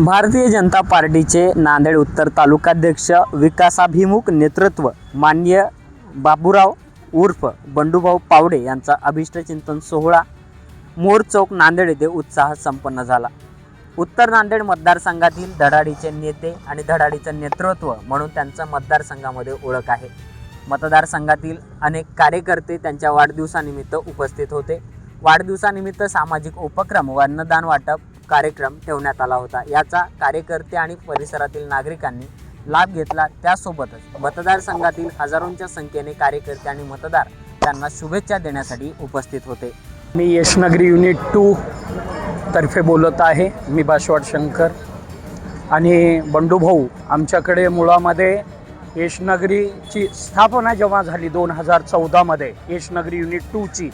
भारतीय जनता पार्टीचे नांदेड उत्तर तालुकाध्यक्ष विकासाभिमुख नेतृत्व माननीय बाबूराव उर्फ बंडूभाऊ पावडे यांचा अभिष्टचिंतन सोहळा मोर चौक नांदेड येथे उत्साहात संपन्न झाला। उत्तर नांदेड मतदारसंघातील धडाडीचे नेते आणि धडाडीचे नेतृत्व म्हणून त्यांचा मतदारसंघामध्ये ओळख आहे। मतदारसंघातील अनेक कार्यकर्ते त्यांच्या वाढदिवसानिमित्त उपस्थित होते। वाढदिवसानिमित्त सामाजिक उपक्रम व अन्नदान वाटप कार्यक्रम ठेवण्यात आला होता। याचा कार्यकर्ते आणि परिसरातील नागरिकांनी लाभ घेतला। त्यासोबतच मतदारसंघातील हजारोंच्या संख्येने कार्यकर्ते आणि मतदार त्यांना शुभेच्छा देण्यासाठी उपस्थित होते। मी यशनगरी युनिट 2 तर्फे बोलत आहे। मी बाशवाड शंकर आणि बंडूभाऊ आमच्याकडे मुळामध्ये यशनगरीची स्थापना जेव्हा झाली 2014 मध्ये यशनगरी युनिट 2 ची,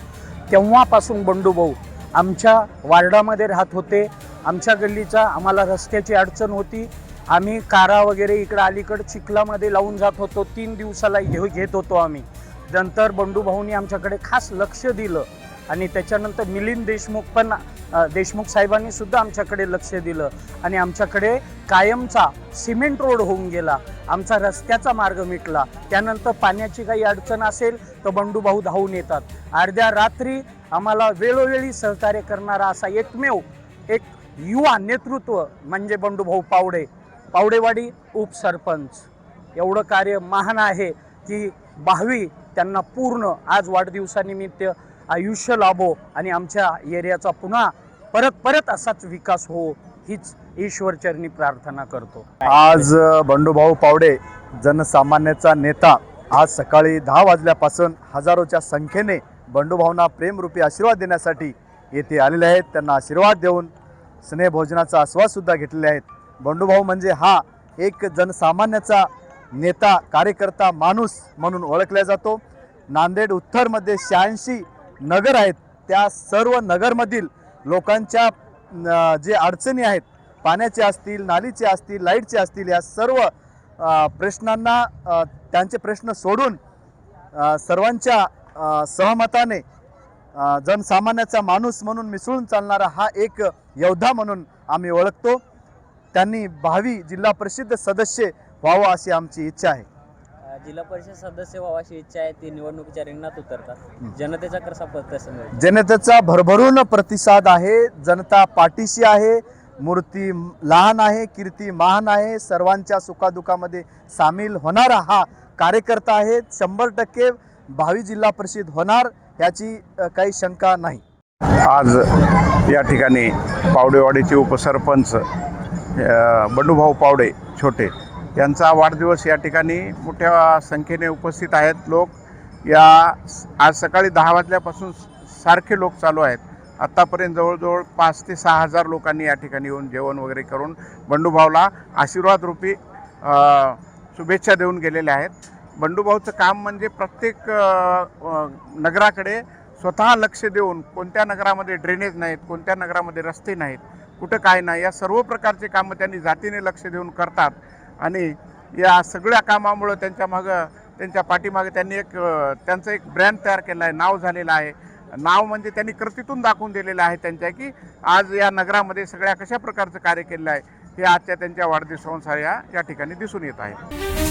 तेव्हापासून बंडूभाऊ आमच्या वार्डामध्ये राहत होते। आमच्या गल्लीचा आम्हाला रस्त्याची अडचण होती। आम्ही कारा वगैरे इकडे अलीकडे चिखलामध्ये लावून जात होतो। 3 दिवसाला घेत होतो आम्ही। नंतर बंडूभाऊंनी आमच्याकडे खास लक्ष दिलं आणि त्याच्यानंतर मिलिंद देशमुख साहेबांनी सुद्धा आमच्याकडे लक्ष दिलं आणि आमच्याकडे कायमचा सिमेंट रोड होऊन गेला। आमचा रस्त्याचा मार्ग मिटला। त्यानंतर पाण्याची काही अडचण असेल तर बंडूभाऊ धावून येतात। अर्ध्या रात्री आम्हाला वेळोवेळी सहकार्य करणारा असा एकमेव एक युवा नेतृत्व म्हणजे बंडूभाऊ पावडे, पावडेवाडी उपसरपंच। एवढं कार्य महान आहे की भावी त्यांना पूर्ण आज वाढदिवसानिमित्त आयुष्य लाभो आणि आमच्या एरियाचा पुन्हा परत असाच विकास हो हीच ईश्वरचरणी प्रार्थना करतो। आज बंडूभाऊ पावडे जनसामान्याचा नेता आज सकाळी 10 वाजल्यापासून हजारोच्या संख्येने बंडूभाऊंना प्रेमरूपी आशीर्वाद देण्यासाठी येथे आलेले आहेत। त्यांना आशीर्वाद देऊन स्नेहभोजनाचा आस्वाद सुद्धा घेतलेले आहेत। बंडूभाऊ म्हणजे हा एक जनसामान्याचा नेता, कार्यकर्ता, माणूस म्हणून ओळखला जातो। नांदेड उत्तरमध्ये 86 नगर आहेत। त्या सर्व नगरमधील लोकांच्या जे अडचणी आहेत, पाण्याचे असतील, नालीचे असतील, लाईटचे असतील, या सर्व प्रश्नांना त्यांचे प्रश्न सोडून सर्वांच्या सहमताने जनसामान्याचा माणूस म्हणून मिसळून चालणारा हा एक योद्धा म्हणून आम्ही ओळखतो। त्यांनी भावी जिल्हा परिषद सदस्य व्हावं अशी आमची इच्छा आहे। जिल्हा परिषद सदस्य व्हावाची इच्छा आहे। ती निवडणुकीच्या रिंगणात उतरतात। जनतेचा कसा प्रतिसाद मिळतो? जनतेचा भरभरून प्रतिसाद आहे। जनता पाठीशी आहे। मूर्ती लहान आहे, कीर्ती महान आहे। सर्वांच्या सुखादुखामध्ये सामील होणारा हा कार्यकर्ता आहे। 100% भावी जिल्हा परिषद होणार याची काही शंका नाही। आज या ठिकाणी पावडेवाडीचे उपसरपंच बंडूभाऊ पावडे छोटे यांचा वाढदिवस या ठिकाणी मोठ्या संख्येने उपस्थित आहेत लोक। आज सकाळी 10 वाजल्यापासून सारखे लोक चालू आहेत। आत्तापर्यंत जवळजवळ 5 ते 6 हजार लोकांनी या ठिकाणी येऊन जेवण वगैरे करून बंडूभाऊला आशीर्वादरूपी शुभेच्छा देऊन गेलेले आहेत। बंडूभाऊचं काम म्हणजे प्रत्येक नगराकडे स्वतः लक्ष देऊन, कोणत्या नगरामध्ये ड्रेनेज नाहीत, कोणत्या नगरामध्ये रस्ते नाहीत, कुठं काय नाही, या सर्व प्रकारचे कामं त्यांनी जातीने लक्ष देऊन करतात आणि या सगळ्या कामामुळं त्यांच्या पाठीमागे त्यांनी त्यांचं एक ब्रँड तयार केलं आहे, नाव झालेलं आहे। नाव म्हणजे त्यांनी कृतीतून दाखवून दिलेलं आहे त्यांच्या की आज या नगरामध्ये सगळ्या कशा प्रकारचं कार्य केलं आहे हे आजच्या त्यांच्या वाढदिवसानुसार या ठिकाणी दिसून येत आहे।